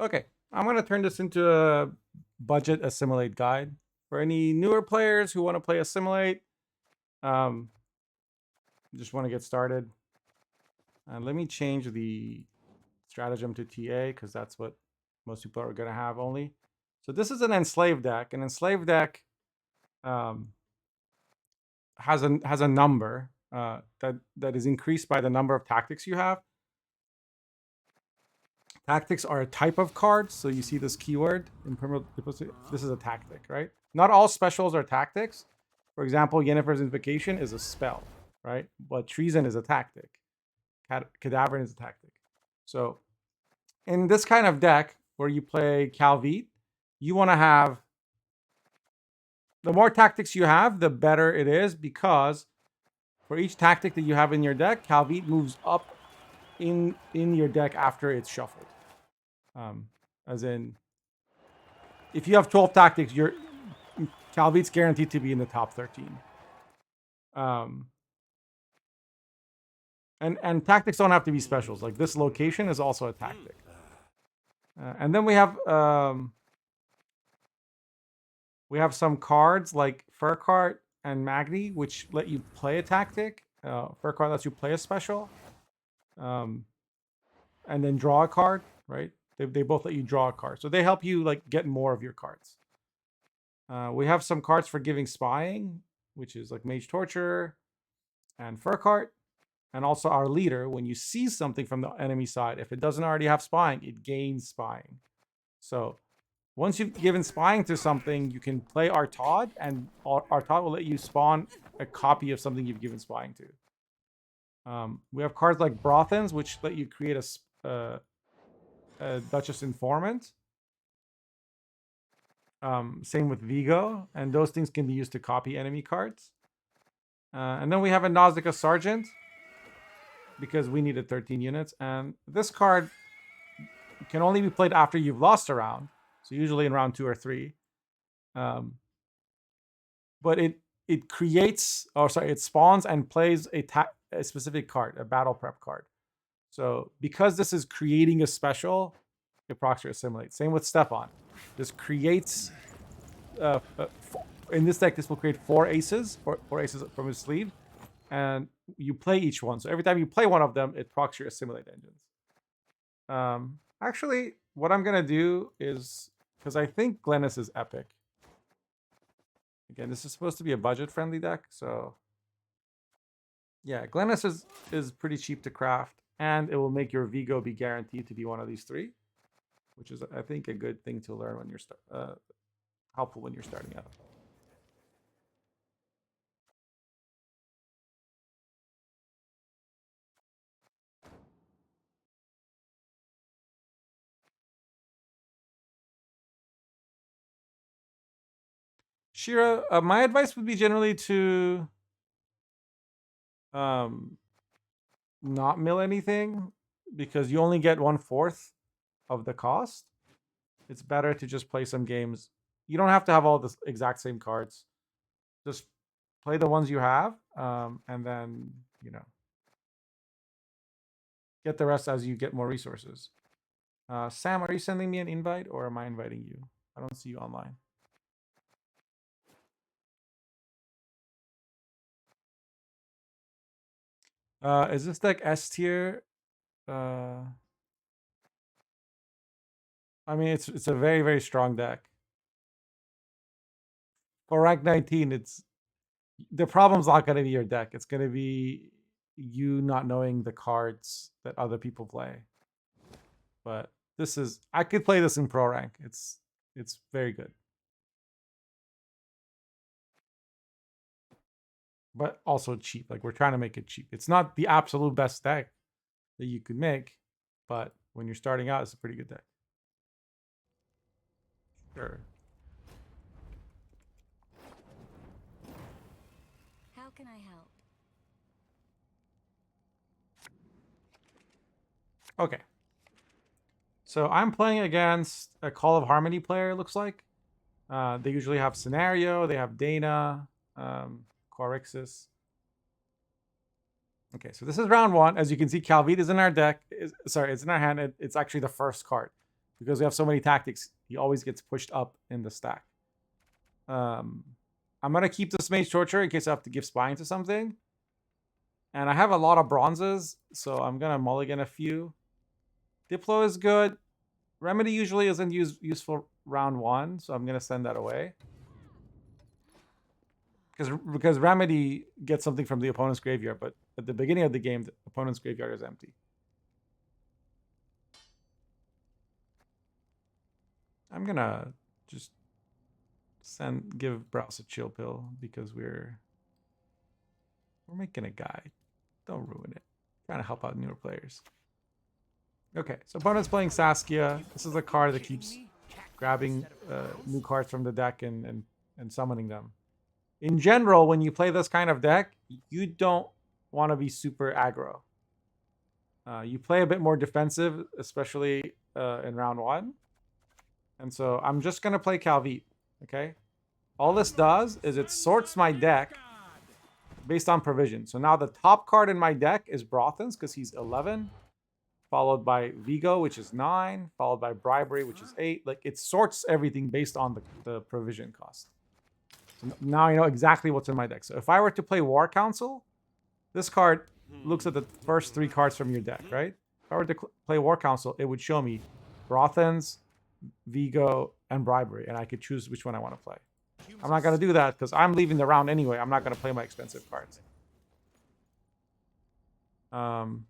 Okay, I'm going to turn this into a budget Assimilate guide. For any newer players who want to play Assimilate, um, just want to get started. Let me change the stratagem to TA because that's what most people are going to have only. So this is an enslaved deck. An enslaved deck um, has a number that is increased by the number of tactics you have. Tactics are a type of card, so you see this keyword. This is a tactic, right? Not all specials are tactics. For example, Yennefer's Invocation is a spell, right? But Treason is a tactic. Cadaver is a tactic. So in this kind of deck where you play Calvite, you want to have the more tactics you have, the better it is, because for each tactic that you have in your deck, Calvite moves up in your deck after it's shuffled. As in, if you have 12 tactics, Calvite's guaranteed to be in the top 13. And tactics don't have to be specials. Like this location is also a tactic. And then we have some cards like Furcart and Magni, which let you play a tactic. Furcart lets you play a special, and then draw a card. Right? They both let you draw a card, so they help you like get more of your cards. We have some cards for giving spying, which is like Mage Torture and Furcart. And also our leader, when you see something from the enemy side, if it doesn't already have spying, it gains spying. So once you've given spying to something, you can play Artaud, and Artaud will let you spawn a copy of something you've given spying to. We have cards like Brothans, which let you create a Duchess Informant. Same with Vigo, and those things can be used to copy enemy cards. And then we have a Nausicaa Sergeant, because we needed 13 units. And this card can only be played after you've lost a round. So usually in round 2 or 3. But it creates, it spawns and plays a specific card, a battle prep card. So because this is creating a special, it procs your Assimilate. Same with Stefan. This creates, in this deck, this will create 4 aces, 4 aces from his sleeve. And you play each one. So every time you play one of them, it procs your Assimilate engines. Actually, what I'm going to do is, because I think Glennis is epic. Again, this is supposed to be a budget-friendly deck, so yeah, Glennis is pretty cheap to craft, and it will make your Vigo be guaranteed to be one of these 3, which is, I think, a good thing to learn when you're helpful when you're starting out. Shira, my advice would be generally to not mill anything, because you only get 1/4 of the cost. It's better to just play some games. You don't have to have all the exact same cards. Just play the ones you have, and then, get the rest as you get more resources. Sam, are you sending me an invite, or am I inviting you? I don't see you online. Is this deck S tier? I mean, it's a very, very strong deck. For rank 19, the problem's not going to be your deck. It's going to be you not knowing the cards that other people play. But I could play this in pro rank. It's very good. But also cheap. Like, we're trying to make it cheap. It's not the absolute best deck that you could make, but when you're starting out, it's a pretty good deck. Sure. How can I help? Okay. So I'm playing against a Call of Harmony player, it looks like. They usually have Scenario, they have Dana, Corixis. Okay, so this is round 1. As you can see, Calvite is in our deck. It's in our hand. It's actually the first card. because we have so many tactics, he always gets pushed up in the stack. I'm gonna keep this Mage Torture in case I have to give Spine to something. And I have a lot of bronzes, so I'm gonna mulligan a few. Diplo is good. Remedy usually isn't useful round 1, so I'm gonna send that away. Because Remedy gets something from the opponent's graveyard, but at the beginning of the game, the opponent's graveyard is empty. I'm gonna just give Browse a chill pill because we're making a guide. Don't ruin it. Trying to help out newer players. Okay, so opponent's playing Saskia. This is a card that keeps grabbing new cards from the deck and summoning them. In general, when you play this kind of deck, you don't want to be super aggro. You play a bit more defensive, especially in round 1. And so I'm just going to play Calvite, okay? All this does is it sorts my deck based on provision. So now the top card in my deck is Brothens because he's 11, followed by Vigo, which is 9, followed by Bribery, which is 8. Like, it sorts everything based on the provision cost. So now I know exactly what's in my deck. So if I were to play War Council, this card looks at the first 3 cards from your deck, right? If I were to play War Council, it would show me Brothens, Vigo, and Bribery, and I could choose which one I want to play. I'm not going to do that because I'm leaving the round anyway. I'm not going to play my expensive cards. I'm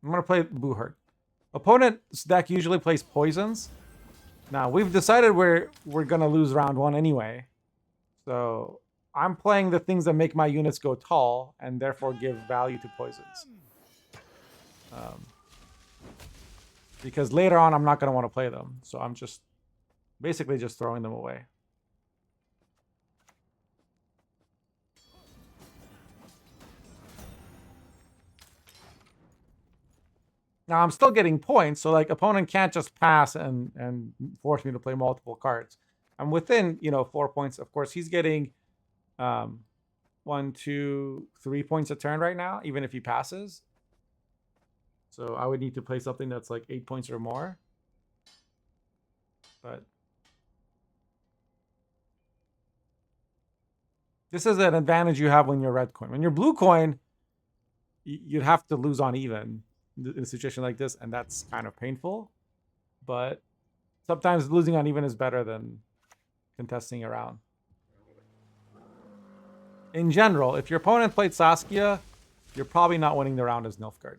going to play Buhurt. Opponent's deck usually plays poisons. Now, we've decided we're going to lose round 1 anyway. So I'm playing the things that make my units go tall and therefore give value to poisons. Because later on, I'm not going to want to play them. So I'm just basically just throwing them away. Now I'm still getting points, so like opponent can't just pass and force me to play multiple cards. I'm within, 4 points. Of course, he's getting 1, 2, 3 points a turn right now, even if he passes. So I would need to play something that's like 8 points or more. But this is an advantage you have when you're red coin. When you're blue coin, you'd have to lose on even in a situation like this, and that's kind of painful. But sometimes losing on even is better than contesting around. In general, if your opponent played Saskia, you're probably not winning the round as Nilfgaard.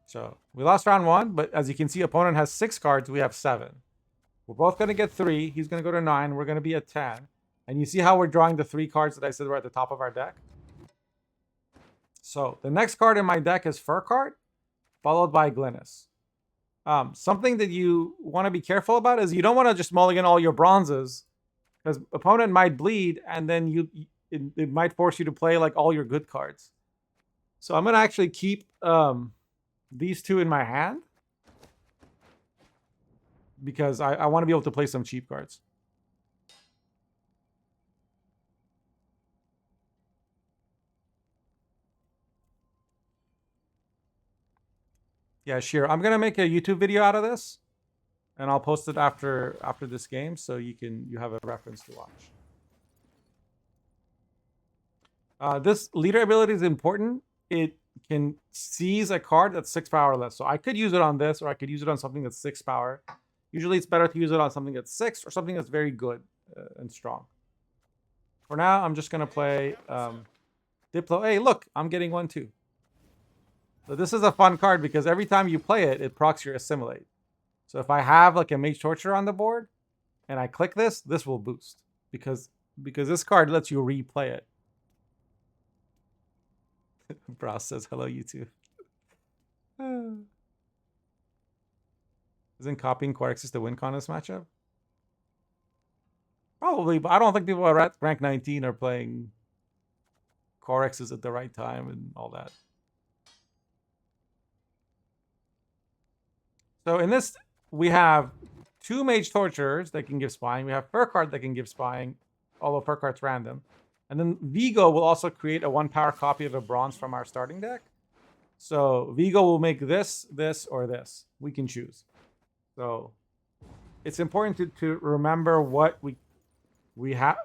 So we lost round 1, but as you can see, opponent has 6 cards. We have 7. We're both going to get 3. He's going to go to 9. We're going to be at 10. And you see how we're drawing the 3 cards that I said were at the top of our deck? So the next card in my deck is Furcart, followed by Glynis. Something that you want to be careful about is you don't want to just mulligan all your bronzes, because opponent might bleed, and then it might force you to play like all your good cards. So I'm going to actually keep these 2 in my hand because I want to be able to play some cheap cards. Yeah, sure. I'm gonna make a YouTube video out of this, and I'll post it after this game, so you have a reference to watch. This leader ability is important. It can seize a card that's 6 power or less. So I could use it on this, or I could use it on something that's 6 power. Usually it's better to use it on something that's 6 or something that's very good and strong. For now, I'm just going to play Diplo. Hey, look, I'm getting 1 too. So this is a fun card because every time you play it, it procs your Assimilate. So if I have like a Mage Torture on the board and I click this, this will boost because this card lets you replay it. Bros says hello, YouTube. Isn't copying Quarixus the win con this matchup? Probably, but I don't think people at rank 19 are playing Quarixus at the right time and all that. So in this we have 2 Mage Torturers that can give spying. We have Fur Card that can give spying, although Fur Card's random. And then Vigo will also create a 1-power copy of a bronze from our starting deck. So Vigo will make this, this, or this. We can choose. So it's important to remember what we have.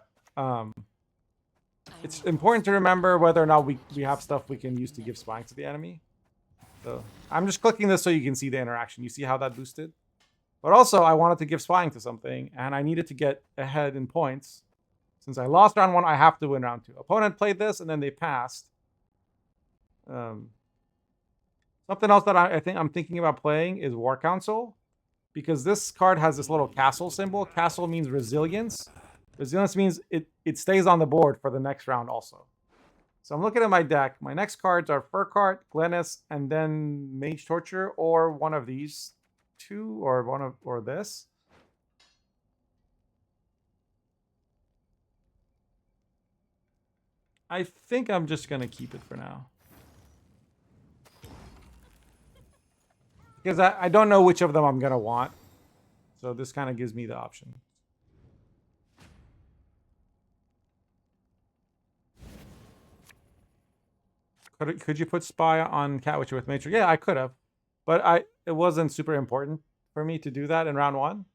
It's important to remember whether or not we have stuff we can use to give spying to the enemy. So I'm just clicking this so you can see the interaction. You see how that boosted? But also, I wanted to give spying to something, and I needed to get ahead in points. Since I lost round 1, I have to win round 2. Opponent played this, and then they passed. Something else that I think I'm thinking about playing is War Council, because this card has this little castle symbol. Castle means resilience. Resilience means it stays on the board for the next round also. So I'm looking at my deck. My next cards are Furcart, Glennis, and then Mage Torture, or one of these two, or this. I think I'm just gonna keep it for now. Because I don't know which of them I'm gonna want. So this kind of gives me the option. Could you put Spy on Catwitcher with Matrix? Yeah, I could have. But it wasn't super important for me to do that in round 1.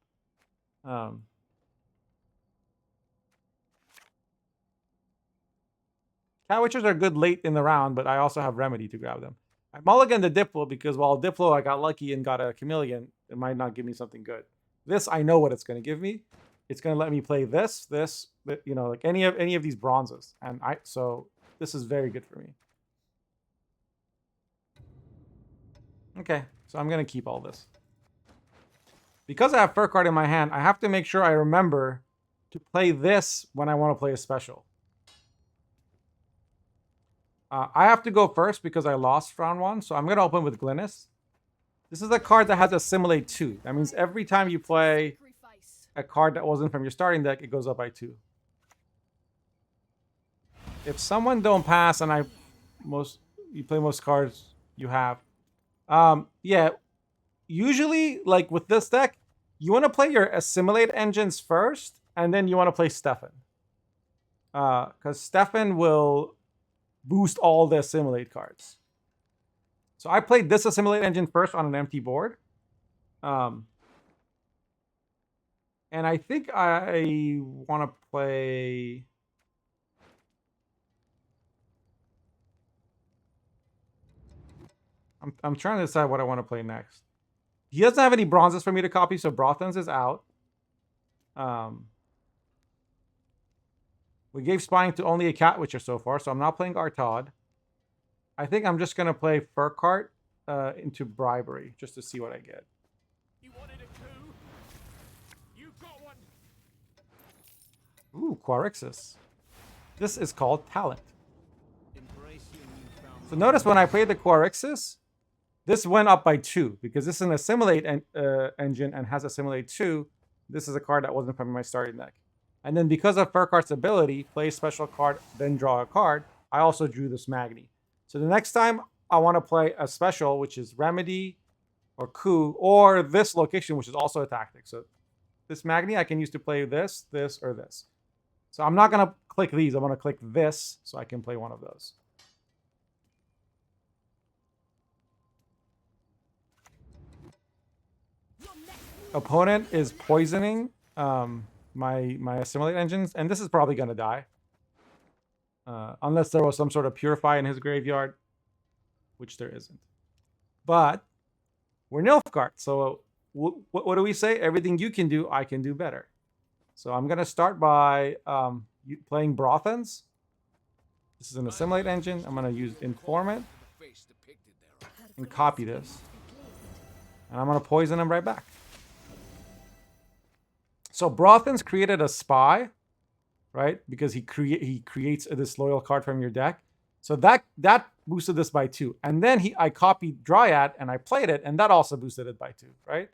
Catwitchers are good late in the round, but I also have Remedy to grab them. I mulliganed the Diplo because while Diplo I got lucky and got a Chameleon, it might not give me something good. This, I know what it's going to give me. It's going to let me play this, you know, like any of these bronzes. And so this is very good for me. Okay, so I'm going to keep all this. Because I have Fur Card in my hand, I have to make sure I remember to play this when I want to play a special. I have to go first because I lost round 1, so I'm going to open with Glynis. This is a card that has Assimilate 2. That means every time you play a card that wasn't from your starting deck, it goes up by 2. If someone don't pass and you play most cards you have, yeah, usually like with this deck, you want to play your Assimilate engines first, and then you want to play Stefan. Because Stefan will boost all the Assimilate cards. So I played this Assimilate engine first on an empty board. And I think I want to play... I'm trying to decide what I want to play next. He doesn't have any bronzes for me to copy, so Brothans is out. We gave spying to only a Catwitcher so far, so I'm not playing Artod. I think I'm just going to play Furcart into Bribery, just to see what I get. You wanted a coup? You got one. Ooh, Quarixis. This is called Talent. So notice when I played the Quarixis, this went up by 2, because this is an Assimilate engine and has Assimilate 2. This is a card that wasn't from my starting deck. And then because of Furcart's ability, play a special card, then draw a card, I also drew this Magni. So the next time I want to play a special, which is Remedy or Coup, or this location, which is also a tactic. So this Magni I can use to play this, this, or this. So I'm not going to click these. I'm going to click this so I can play one of those. Opponent is poisoning my Assimilate engines, and this is probably going to die. Unless there was some sort of Purify in his graveyard, which there isn't. But we're Nilfgaard, so what do we say? Everything you can do, I can do better. So I'm going to start by playing Brothans. This is an Assimilate engine. I'm going to use Informant and copy this. And I'm going to poison him right back. So Brothans created a spy, right? Because he creates a disloyal card from your deck. So that boosted this by 2. And then I copied Dryad and I played it, and that also boosted it by 2, right?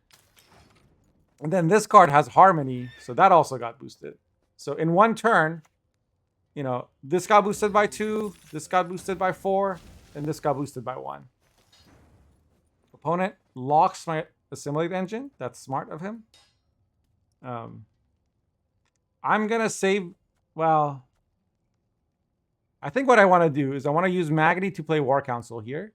And then this card has Harmony, so that also got boosted. So in one turn, you know, this got boosted by 2, this got boosted by 4, and this got boosted by 1. Opponent locks my Assimilate engine. That's smart of him. I'm gonna save. Well, I think what I want to do is I want to use Magni to play War Council here.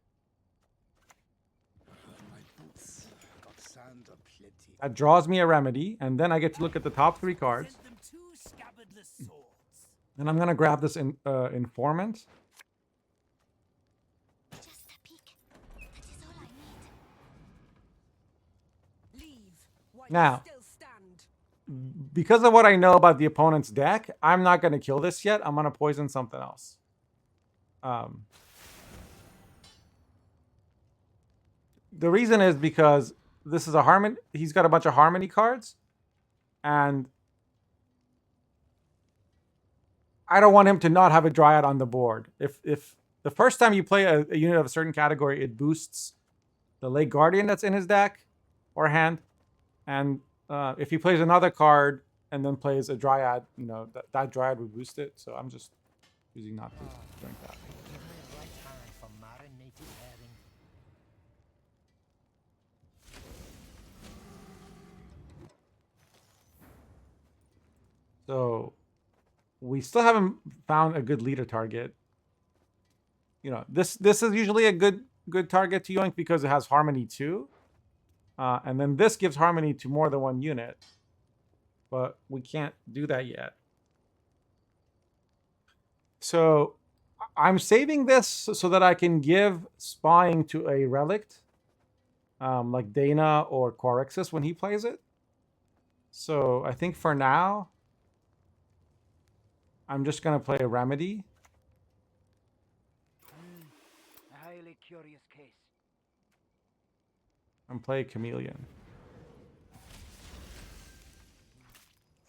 That draws me a remedy, and then I get to look at the top 3 cards. And I'm gonna grab this informant. Just a peek. That is all I need. Leave while Now, you still stand. because of what I know about the opponent's deck, I'm not gonna kill this yet. I'm gonna poison something else. The reason is because this is a harmony. He's got a bunch of harmony cards, and I don't want him to not have a Dryad on the board. If the first time you play a unit of a certain category, it boosts the Lake Guardian that's in his deck or hand, and if he plays another card and then plays a Dryad, you know that Dryad would boost it. So I'm just choosing not to drink that. So we still haven't found a good leader target. You know, this is usually a good target to yoink because it has harmony too. And then this gives harmony to more than one unit. But we can't do that yet. So I'm saving this so that I can give spying to a relict. Like Dana or Quarixus when he plays it. So I think for now, I'm just going to play a remedy. A highly curious case. And play a chameleon.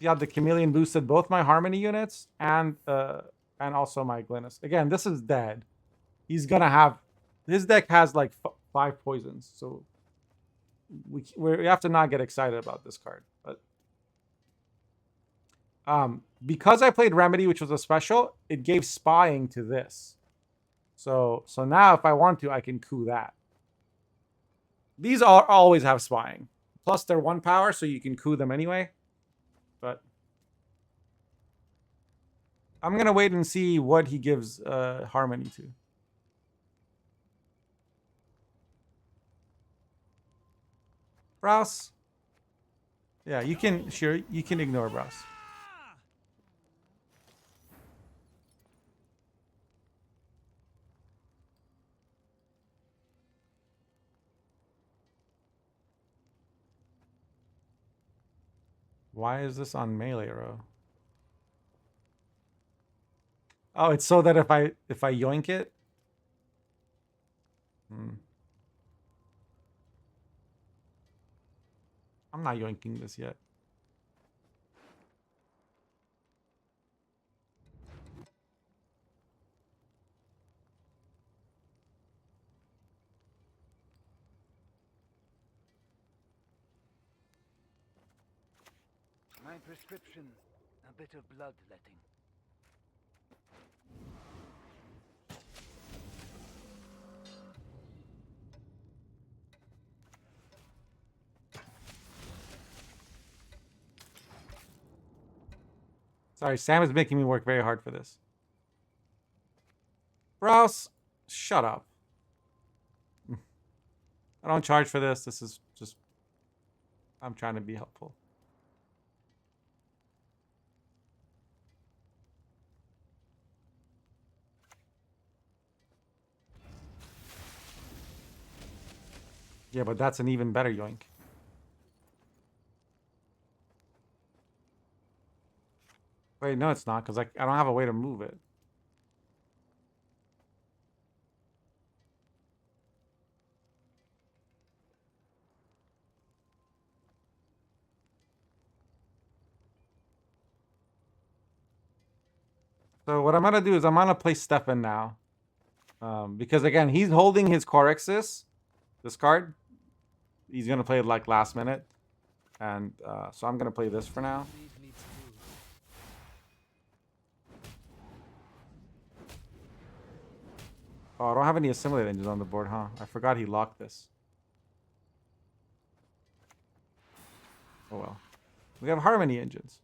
Yeah, the chameleon boosted both my harmony units and also my Glynis. Again, this is dead. He's gonna have his deck has like 5 poisons, so we have to not get excited about this card. But because I played remedy, which was a special, it gave spying to this. So now if I want to, I can coup that. These always have spying. Plus they're 1 power, so you can coup them anyway. But I'm going to wait and see what he gives harmony to. Browse. Yeah, you can ignore Browse. Why is this on melee row? Oh, it's so that if I yoink it. I'm not yoinking this yet. My prescription, a bit of bloodletting. Sorry, Sam is making me work very hard for this. Browse, shut up. I don't charge for this. This is just... I'm trying to be helpful. Yeah, but that's an even better yoink. Wait, no, it's not, because I don't have a way to move it. So what I'm going to do is I'm going to play Stefan now. Because, again, he's holding his Quarixus, this card. He's going to play it, like, last minute. And so I'm going to play this for now. Oh, I don't have any Assimilate engines on the board, huh? I forgot he locked this. Oh well. We have Harmony engines.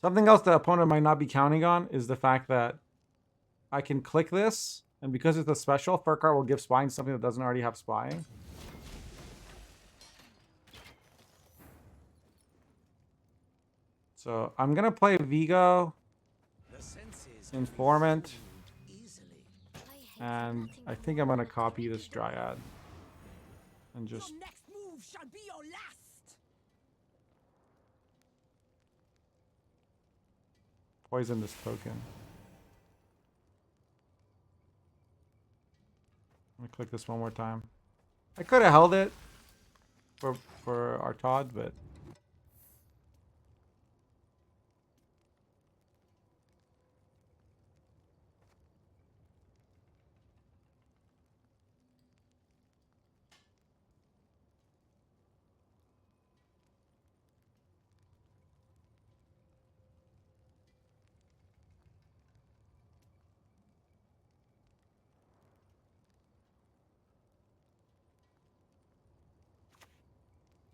Something else the opponent might not be counting on is the fact that I can click this, and because it's a special, Fur Cart will give spying to something that doesn't already have spying. So I'm gonna play Vigo, Informant, and I think I'm gonna copy this Dryad and just Your next move shall be your last. poison this token. I'm gonna click this one more time. I could have held it for our Todd, but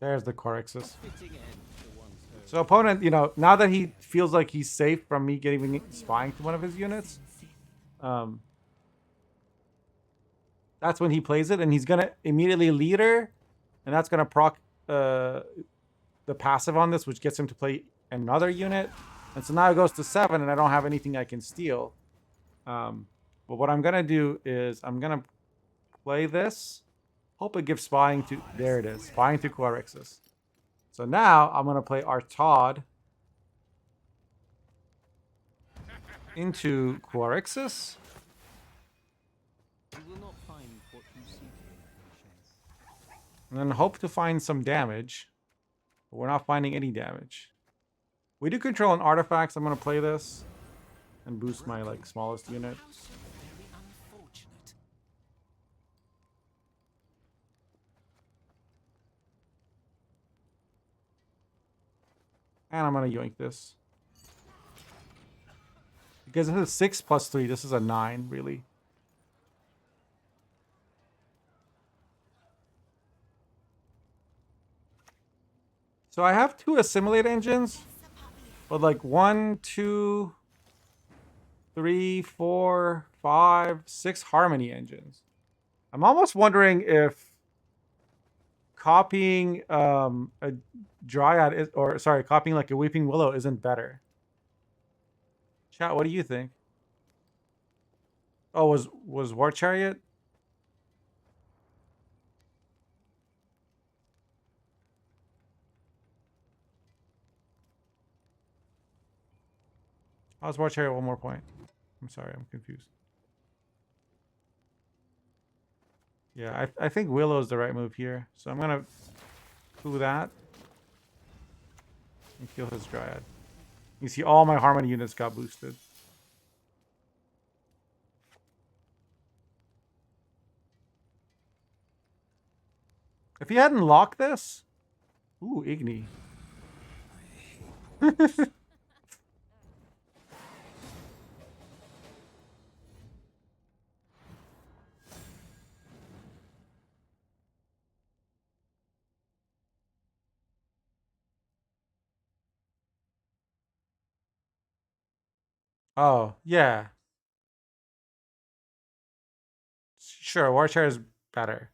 there's the Corexus. So opponent, you know, now that he feels like he's safe from me getting spying to one of his units, that's when he plays it, and he's gonna immediately leader, and that's gonna proc the passive on this, which gets him to play another unit, and so now it goes to 7, and I don't have anything I can steal. But what I'm gonna do is I'm gonna play this. Hope it gives spying to, there it is, spying to Corexus. So now I'm gonna play our Todd into Corexus. And then hope to find some damage. But we're not finding any damage. We do control an artifact, so I'm gonna play this and boost my like smallest unit. And I'm gonna yoink this. Because this is 6 plus 3, this is a 9, really. So I have 2 Assimilate engines, but like 1, 2, 3, 4, 5, 6 Harmony engines. I'm almost wondering if copying a Dryad is, or sorry, copying like a Weeping Willow isn't better. Chat, what do you think? Oh, was War Chariot? How's War Chariot 1 more point? I'm sorry, I'm confused. Yeah, I think Willow's the right move here. So I'm gonna do that and kill his Dryad. You see all my Harmony units got boosted. If he hadn't locked this... Ooh, Igni. Oh, yeah. Sure, War Chariot is better.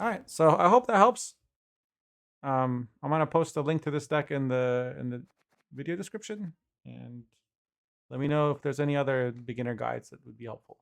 Alright, so I hope that helps. I'm gonna post a link to this deck in the video description, and let me know if there's any other beginner guides that would be helpful.